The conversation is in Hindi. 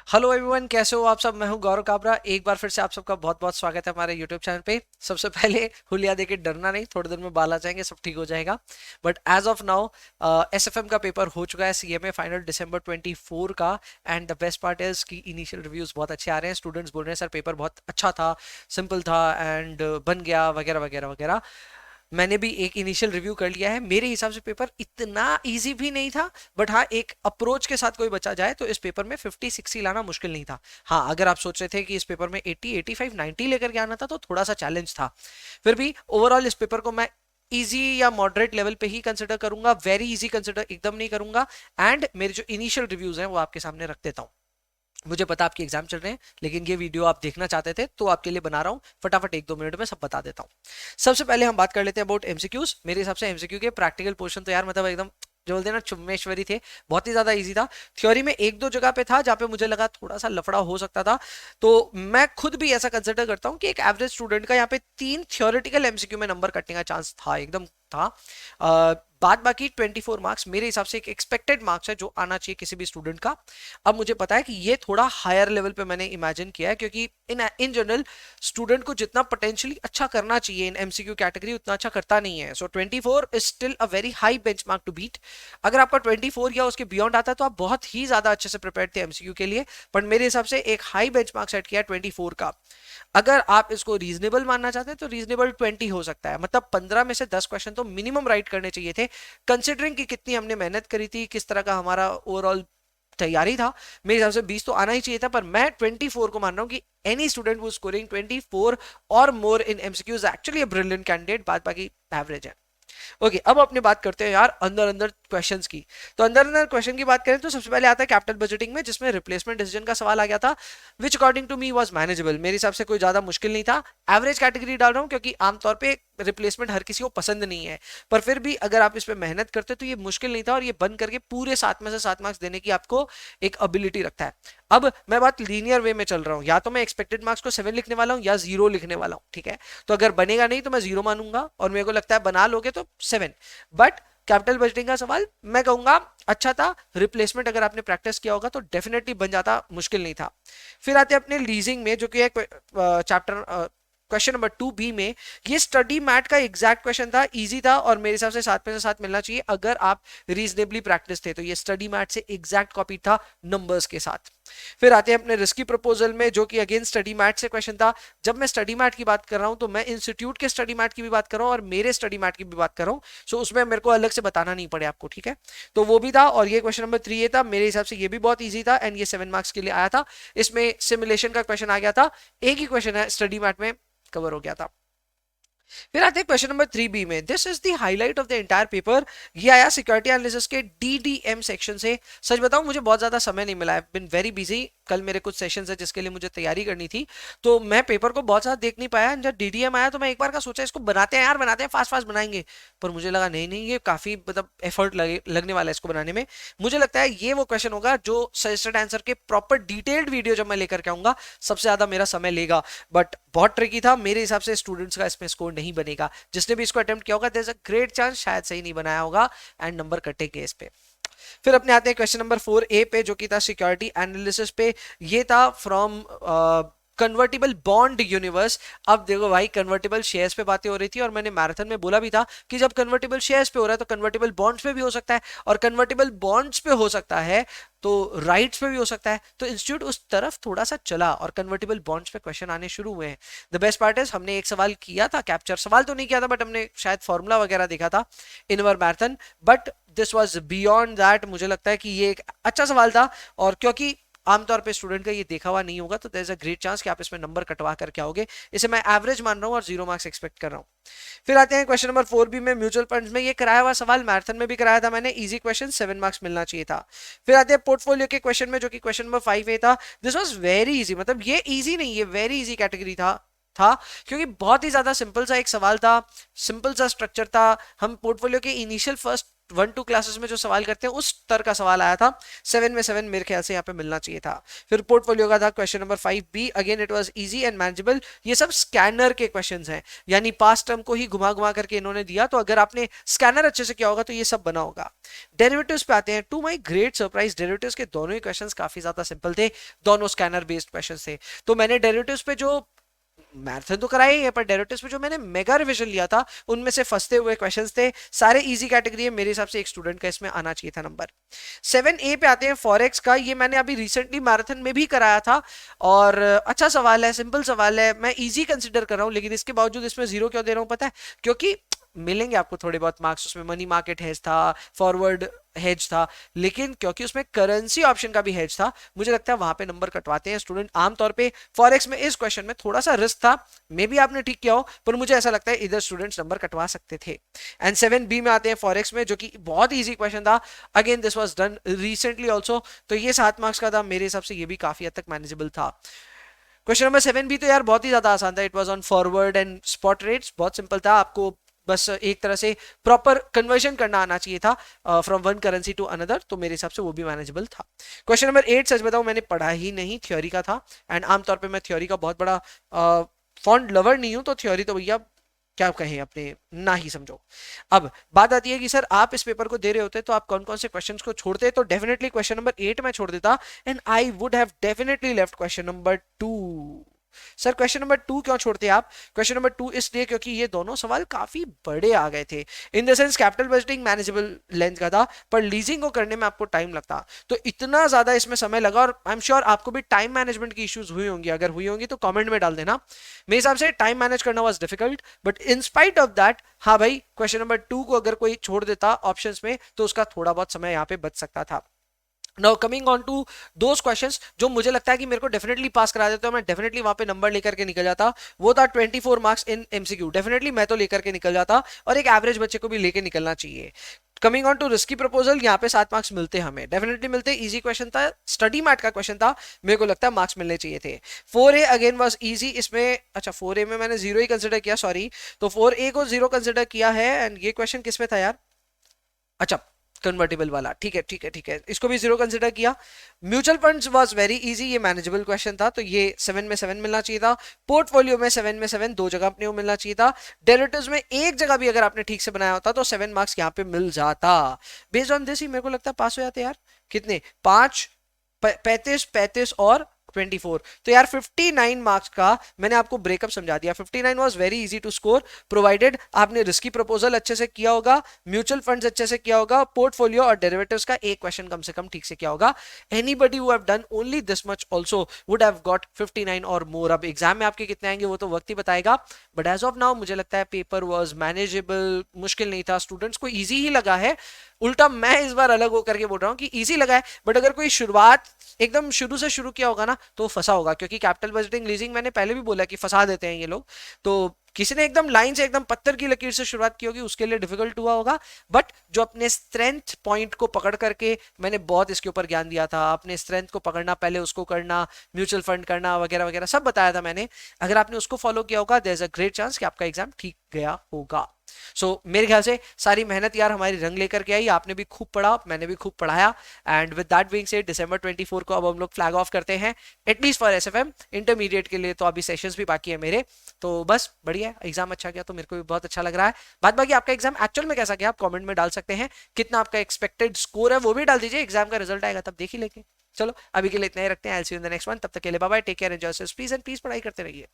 हेलो एवरीवन, कैसे हो आप सब। मैं हूं गौरव काबरा। एक बार फिर से आप सबका बहुत बहुत स्वागत है हमारे यूट्यूब चैनल पे। सबसे पहले हुलिया देके डरना नहीं, थोड़ी देर में बाल आ जाएंगे, सब ठीक हो जाएगा। But as of now SFM का पेपर हो चुका है, सीएमए फाइनल दिसंबर 24 का। And the best part is कि इनिशियल रिव्यूज बहुत अच्छे आ रहे हैं। स्टूडेंट्स बोल रहे हैं सर पेपर बहुत अच्छा था, सिंपल था एंड बन गया वगैरह वगैरह वगैरह। मैंने भी एक इनिशियल रिव्यू कर लिया है। मेरे हिसाब से पेपर इतना इजी भी नहीं था, बट हाँ, एक अप्रोच के साथ कोई बच्चा जाए तो इस पेपर में 50-60 लाना मुश्किल नहीं था। हाँ, अगर आप सोच रहे थे कि इस पेपर में 80-85-90 लेकर के आना था तो थोड़ा सा चैलेंज था। फिर भी ओवरऑल इस पेपर को मैं इजी या मॉडरेट लेवल पे ही कंसिडर करूंगा, वेरी इजी कंसिडर एकदम नहीं करूंगा। एंड मेरे जो इनिशियल रिव्यूज हैं वो आपके सामने रख देता हूँ। मुझे पता आपके एग्जाम चल रहे हैं, लेकिन ये वीडियो आप देखना चाहते थे तो आपके लिए बना रहा हूँ। फटाफट 1-2 मिनट में सब बता देता हूँ। सबसे पहले हम बात कर लेते हैं अबाउट एमसीक्यूज। मेरे हिसाब से एमसीक्यू के प्रैक्टिकल पोर्शन तो यार मतलब एकदम जो बोलते हैं ना चुम्मेश्वरी थे, बहुत ही ज्यादा इजी था। थ्योरी में एक दो जगह पे था जहां पे मुझे लगा थोड़ा सा लफड़ा हो सकता था। तो मैं खुद भी ऐसा कंसिडर करता हूँ कि एक एवरेज स्टूडेंट का यहाँ पे 3 थ्योरेटिकल एमसीक्यू में नंबर कटने का चांस था, एकदम था। बाद बाकी 24 मार्क्स मेरे हिसाब से एक एक्सपेक्टेड मार्क्स है जो आना चाहिए किसी भी स्टूडेंट का। अब मुझे पता है कि ये थोड़ा हायर लेवल पे मैंने इमेजिन किया है, क्योंकि इन जनरल स्टूडेंट को जितना पोटेंशियली अच्छा करना चाहिए इन एमसीक्यू कैटेगरी उतना अच्छा करता नहीं है। So 24 is still a very high benchmark to beat. अगर आपका 24 या उसके बियॉन्ड आता है तो आप बहुत ही ज्यादा अच्छे से प्रिपेयर थे एमसीक्यू के लिए। पर मेरे हिसाब से एक हाई बेंचमार्क सेट किया 24 का। अगर आप इसको रीजनेबल मानना चाहते हैं तो रीजनेबल 20 हो सकता है, मतलब 15 में से 10 क्वेश्चन तो मिनिमम राइट करने चाहिए थे, कंसिडरिंग कि कितनी हमने मेहनत करी थी, किस तरह का हमारा ओवरऑल तैयारी था। मेरे हिसाब से 20 तो आना ही चाहिए था, पर मैं 24 को मान रहा हूँ कि एनी स्टूडेंट वो स्कोरिंग 24 और more in MCQs actually a brilliant candidate. बात बाकी एवरेज है। ओके, अब अपने बात करते हैं यार अंदर अंदर क्वेश्चंस की। तो अंदर अंदर क्वेश्चन की बात करें तो सबसे पहले आता है कैपिटल बजटिंग में, जिसमें रिप्लेसमेंट डिसीजन का सवाल आ गया था, which according to me was manageable. मेरे हिसाब से कोई ज्यादा मुश्किल नहीं था। एवरेज कैटेगरी डाल रहा हूं क्योंकि आमतौर पे रिप्लेसमेंट हर किसी को पसंद नहीं है, पर फिर भी अगर आप इस पे मेहनत करते तो ये मुश्किल नहीं था, और ये बन करके पूरे 7 में से 7 मार्क्स देने की आपको एक एबिलिटी रखता है। अब मैं बात लीनियर वे में चल रहा हूं, या तो मैं एक्सपेक्टेड मार्क्स को 7 लिखने वाला हूं या 0 लिखने वाला हूं, ठीक है। तो अगर बनेगा नहीं तो मैं 0 मानूंगा, और मेरे को लगता है बना लोगे तो 7। बट कैपिटल बजटिंग का सवाल मैं कहूंगा अच्छा था। रिप्लेसमेंट अगर आपने प्रैक्टिस किया होगा तो डेफिनेटली बन जाता, मुश्किल नहीं था। फिर आते हैं अपने लीजिंग में, जो कि एक चैप्टर क्वेश्चन नंबर 2 बी में। ये स्टडी मैट का एग्जैक्ट क्वेश्चन था, इजी था, और मेरे हिसाब से 7 में से 7 मिलना चाहिए अगर आप रीजनेबली प्रैक्टिस थे। तो ये स्टडी मैट से एग्जैक्ट कॉपी था नंबर्स के साथ। फिर आते हैं अपने रिस्की प्रपोजल में, जो कि अगेन स्टडी मैट से क्वेश्चन था। जब मैं स्टडी मैट की बात कर रहा हूं तो मैं इंस्टीट्यूट के स्टडी मैट की भी बात कर रहा हूं और मेरे स्टडी मैट की भी बात कर रहा हूं। सो उसमें मेरे को अलग से बताना नहीं पड़े आपको, ठीक है। तो वो भी था, और ये क्वेश्चन नंबर 3 ये था। मेरे हिसाब से ये भी बहुत ईजी था एंड ये 7 मार्क्स के लिए आया था। इसमें सिमुलेशन का क्वेश्चन आ गया था, एक ही क्वेश्चन है स्टडी मैट में कवर हो गया था। फिर आते हैं क्वेश्चन नंबर 3 बी में, this is the highlight of the entire paper. ये आया सिक्योरिटी एनालिसिस के डीडीएम सेक्शन से। सच बताऊं मुझे बहुत ज्यादा समय नहीं मिला है, बिन वेरी बिजी। कल मेरे कुछ सेशंस है जिसके लिए मुझे तैयारी करनी थी, तो मैं पेपर को बहुत ज्यादा देख नहीं पाया। जब डीडीएम आया तो मैं एक बार का सोचा इसको बनाते हैं यार, बनाते हैं, फास्ट फास्ट बनाएंगे। पर मुझे लगा नहीं नहीं, ये काफी मतलब एफर्ट लगने वाला है इसको बनाने में। मुझे लगता है ये वो क्वेश्चन होगा जो सजेस्टेड आंसर के प्रॉपर डिटेल्ड वीडियो जब मैं लेकर के आऊंगा सबसे ज्यादा मेरा समय लेगा। बट बहुत ट्रिकी था, मेरे हिसाब से स्टूडेंट्स का इसमें स्कोर नहीं बनेगा। जिसने भी इसको अटेम्प्ट किया होगा there is a great chance शायद सही नहीं बनाया होगा एंड नंबर कटेंगे इस पे। फिर अपने आते हैं क्वेश्चन नंबर 4 ए पे, जो कि था सिक्योरिटी एनालिसिस पे। ये था फ्रॉम कन्वर्टेबल बॉन्ड यूनिवर्स। अब देखो भाई, कन्वर्टेबल शेयर्स पे बातें हो रही थी, और मैंने मैराथन में बोला भी था कि जब कन्वर्टेबल शेयर्स पे हो रहा है तो कन्वर्टेबल बॉन्ड्स पे भी हो सकता है, और कन्वर्टेबल बॉन्ड्स पे हो सकता है तो राइट्स पे भी हो सकता है। तो इंस्टीट्यूट उस तरफ थोड़ा सा चला और कन्वर्टेबल बॉन्ड्स पे क्वेश्चन आने शुरू हुए हैं। द बेस्ट पार्ट इज हमने एक सवाल किया था कैप्चर, सवाल तो नहीं किया था बट हमने शायद फॉर्मूला वगैरह देखा था in our marathon. But this was beyond that. मुझे लगता है कि ये एक अच्छा सवाल था, और क्योंकि आमतौर पे स्टूडेंट का ये देखा हुआ नहीं होगा तो there is a great chance कि आप इसमें नंबर कटवा करके आओगे। इसे मैं एवरेज मान रहा हूं और 0 मार्क्स एक्सपेक्ट कर रहा हूं। फिर आते हैं क्वेश्चन नंबर 4 बी में, म्यूचुअल फंड्स में। ये कराया हुआ सवाल मैराथन में भी कराया था मैंने, इजी क्वेश्चन, 7 मार्क्स मिलना चाहिए था। फिर आते हैं पोर्टफोलियो के क्वेश्चन में, जो कि क्वेश्चन नंबर 5 ए था। दिस वाज वेरी इजी, मतलब ये इजी नहीं, ये वेरी इजी कैटेगरी था, क्योंकि बहुत ही ज्यादा सिंपल सा एक सवाल था, सिंपल सा स्ट्रक्चर था। हम पोर्टफोलियो के इनिशियल फर्स्ट 1-2 क्लासेस में जो सवाल करते हैं उस तरह का सवाल आया था। 7 में 7 मेरे ख्याल से यहाँ पे मिलना चाहिए था। फिर पोर्टफोलियो का था question number 5B, again it was easy and manageable. ये सब स्कैनर के क्वेश्चंस हैं, यानी पास्ट टर्म को ही घुमा घुमा करके इन्होंने दिया, तो अगर आपने स्कैनर अच्छे से किया होगा तो ये सब बना होगा। डेरिवेटिव्स पे आते हैं। To my great surprise derivatives के दोनों ही क्वेश्चंस काफी ज्यादा सिंपल थे, दोनों स्कैनर बेस्ड क्वेश्चंस थे। तो मैंने डेरिवेटिव्स पे जो मैराथन तो कराई है, पर डेरिवेटिव्स पे जो मैंने मेगा रिवीजन लिया था उनमें से फंसते हुए क्वेश्चंस थे, सारे इजी कैटेगरी है। मेरे हिसाब से एक स्टूडेंट का इसमें आना चाहिए था नंबर। 7A पे आते हैं फॉरेक्स का। ये मैंने अभी रिसेंटली मैराथन में भी कराया था और अच्छा सवाल है, सिंपल सवाल है, मैं इजी कंसिडर कर रहा हूं, लेकिन इसके बावजूद इसमें 0 क्यों दे रहा हूं पता है? क्योंकि मिलेंगे आपको थोड़े बहुत मार्क्स, उसमें मनी मार्केट हेज था, फॉरवर्ड हेज था, लेकिन क्योंकि उसमें करेंसी ऑप्शन का भी हेज था, मुझे लगता है वहां पे नंबर कटवाते हैं स्टूडेंट आमतौर पे। फॉरेक्स में इस क्वेश्चन में थोड़ा सा रिस्क था, मे बी आपने ठीक किया हो, पर मुझे ऐसा लगता है इधर स्टूडेंट्स नंबर कटवा सकते थे। एंड 7B में आते हैं फॉरेक्स में, जो कि बहुत इजी क्वेश्चन था। Again this was done recently also, तो ये 7 मार्क्स का था, मेरे हिसाब से ये भी काफी हद तक मैनेजेबल था। क्वेश्चन नंबर 7B तो यार बहुत ही ज्यादा आसान था। It was on forward and spot rates, बहुत सिंपल था। आपको बस एक तरह से प्रॉपर कन्वर्जन करना आना चाहिए था from one currency to another, तो मेरे हिसाब से वो भी मैनेजेबल था। क्वेश्चन नंबर 8 सच बताऊं मैंने पढ़ा ही नहीं, थ्योरी का था, एंड आमतौर पे मैं थ्योरी का बहुत बड़ा फॉन्ट लवर नहीं हूं, तो थ्योरी तो भैया क्या कहें अपने ना ही समझो। अब बात आती है कि सर आप इस पेपर को दे रहे होते तो आप कौन कौन से क्वेश्चंस को छोड़ते? तो डेफिनेटली क्वेश्चन नंबर 8 मैं छोड़ देता, and I would have definitely left question number 2। Sir question number 2 क्यों छोड़ते आप? क्वेश्चन नंबर 2 इसलिए क्योंकि ये दोनों सवाल काफी बड़े आ गए थे। In the sense capital budgeting manageable length का था, पर लीजिंग को करने में आपको टाइम लगता, तो इतना ज्यादा इसमें समय लगा। और आई एम श्योर आपको भी टाइम मैनेजमेंट की इश्यूज हुई होंगी, अगर हुई होंगी तो कमेंट में डाल देना। मेरे हिसाब से टाइम मैनेज करना was difficult, but in spite of that, हाँ भाई, क्वेश्चन नंबर 2 को अगर कोई छोड़ देता ऑप्शंस में तो उसका थोड़ा बहुत समय यहाँ पे बच सकता था। Now coming on to those questions जो मुझे लगता है कि मेरे को डेफिनेटली पास करा देते, तो मैं डेफिनेटली वहां पे नंबर लेकर के निकल जाता। वो था 24 मार्क्स इन एमसीक्यू, डेफिनेटली मैं तो लेकर के निकल जाता, और एक एवरेज बच्चे को भी लेके निकलना चाहिए। Coming on to risky proposal, यहाँ पे 7 मार्क्स मिलते हमें, डेफिनेटली मिलते। इजी क्वेश्चन था, स्टडी मैट का क्वेश्चन था, मेरे को लगता है मार्क्स मिलने चाहिए थे। 4A अगेन वाज इजी, इसमें अच्छा 4A में मैंने 0 ही कंसिडर किया, सॉरी, तो 4A को 0 कंसिडर किया है। एंड ये क्वेश्चन किस में था यार? अच्छा कन्वर्टेबल वाला, ठीक है ठीक है ठीक है, इसको भी 0 कंसिडर किया। Mutual funds was very easy, ये मैनेजेबल क्वेश्चन था, तो ये 7 में 7 मिलना चाहिए था। पोर्टफोलियो में 7 में 7 दो जगह अपने को मिलना चाहिए था। डेरिवेटिव्स में एक जगह भी अगर आपने ठीक से बनाया होता तो 7 मार्क्स यहाँ पे मिल जाता। बेस्ड ऑन दिस ही मेरे को लगता है पास हो जाते यार। कितने? 5, 35, 35 और 24, तो यार 59 मार्क्स का मैंने आपको ब्रेकअप समझा दिया। 59 was very easy to score, provided आपने रिस्की प्रपोजल अच्छे से किया होगा, म्यूचुअल फंड्स अच्छे से किया होगा, पोर्टफोलियो और डेरिवेटिव्स का एक क्वेश्चन कम से कम ठीक से किया होगा। Anybody who have done only this much also would have got 59 और मोर। अब एग्जाम में आपके कितने आएंगे वो तो वक्त ही बताएगा, बट एज ऑफ नाउ मुझे लगता है पेपर वाज मैनेजेबल, मुश्किल नहीं था, स्टूडेंट्स को इजी ही लगा है। उल्टा मैं इस बार अलग होकर के बोल रहा हूँ कि इजी लगा है, बट अगर कोई शुरुआत एकदम शुरू से शुरू किया होगा ना तो फंसा होगा, क्योंकि कैपिटल बजटिंग लीजिंग मैंने पहले भी बोला कि फंसा देते हैं ये लोग। तो किसी ने एकदम लाइन से एकदम पत्थर की लकीर से शुरुआत की होगी, उसके लिए डिफिकल्ट हुआ होगा। बट जो अपने स्ट्रेंथ पॉइंट को पकड़ करके, मैंने बहुत इसके ऊपर ज्ञान दिया था, अपने स्ट्रेंथ को पकड़ना, पहले उसको करना, म्यूचुअल फंड करना वगैरह वगैरह सब बताया था मैंने। अगर आपने उसको फॉलो किया होगा, there is a great chance कि आपका एग्जाम ठीक गया होगा। मेरे ख्याल से सारी मेहनत यार हमारी रंग लेकर के आई, आपने भी खूब पढ़ा, मैंने भी खूब पढ़ाया। And with that being said, December 24 को अब हम लोग फ्लैग ऑफ करते हैं, एटलीस्ट फॉर एसएफएम। इंटरमीडिएट के लिए तो अभी सेशंस भी बाकी है मेरे, तो बस बढ़िया है। एग्जाम अच्छा गया तो मेरे को भी बहुत अच्छा लग रहा है। बाद बाकी आपका एग्जाम एक्चुअल में कैसा गया आप कमेंट में डाल सकते हैं, कितना आपका एक्सपेक्टेड स्कोर है वो भी डाल दीजिए, एग्जाम का रिजल्ट आएगा तब देख ही लेंगे। चलो अभी के लिए इतना ही रखते हैं, I will see you in the next one, तब तक के लिए bye bye, take care, enjoy your studies and please पढ़ाई करते रहिए।